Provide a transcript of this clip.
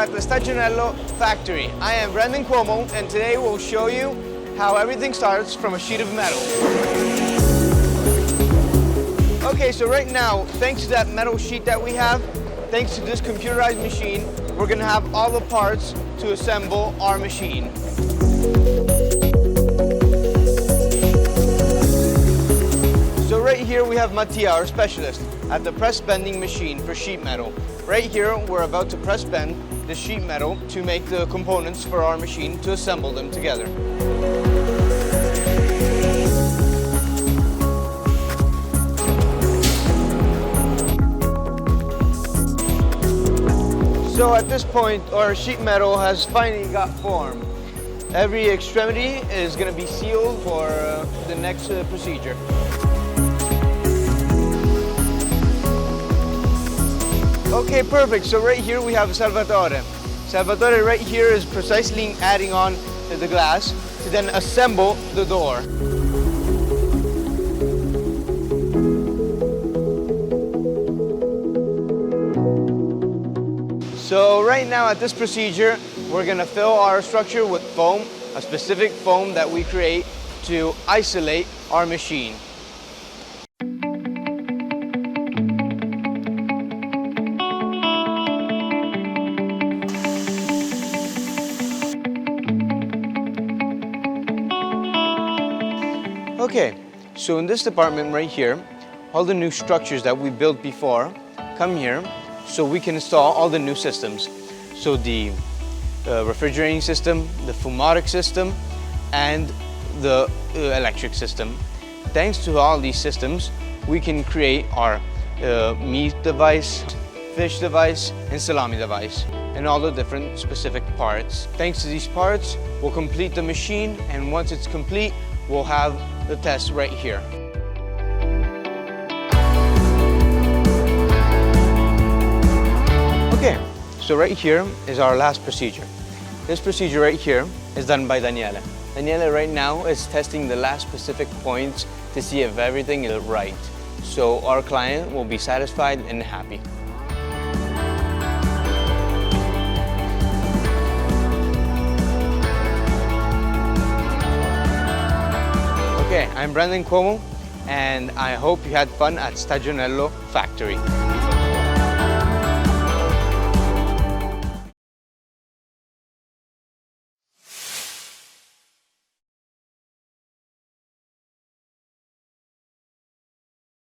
at the Stagionello Factory. I am Brendan Cuomo, and today we'll show you how everything starts from a sheet of metal. Okay, so right now, thanks to that metal sheet that we have, thanks to this computerized machine, we're gonna have all the parts to assemble our machine. So right here we have Mattia, our specialist, at the press bending machine for sheet metal. Right here, we're about to press bend the sheet metal to make the components for our machine to assemble them together. So at this point, our sheet metal has finally got form. Every extremity is going to be sealed for the next procedure. Okay, perfect. So right here we have Salvatore. Salvatore right here is precisely adding on the glass to then assemble the door. So right now at this procedure, we're gonna fill our structure with foam, a specific foam that we create to isolate our machine. Okay, so in this department right here, all the new structures that we built before come here so we can install all the new systems. So the refrigerating system, the fumatic system, and the electric system. Thanks to all these systems, we can create our meat device, fish device, and salami device, and all the different specific parts. Thanks to these parts, we'll complete the machine, and once it's complete, we'll have the test right here. Okay, so right here is our last procedure. This procedure right here is done by Daniele. Daniele right now is testing the last specific points to see if everything is right. So our client will be satisfied and happy. Okay, I'm Brendan Cuomo, and I hope you had fun at Stagionello Factory.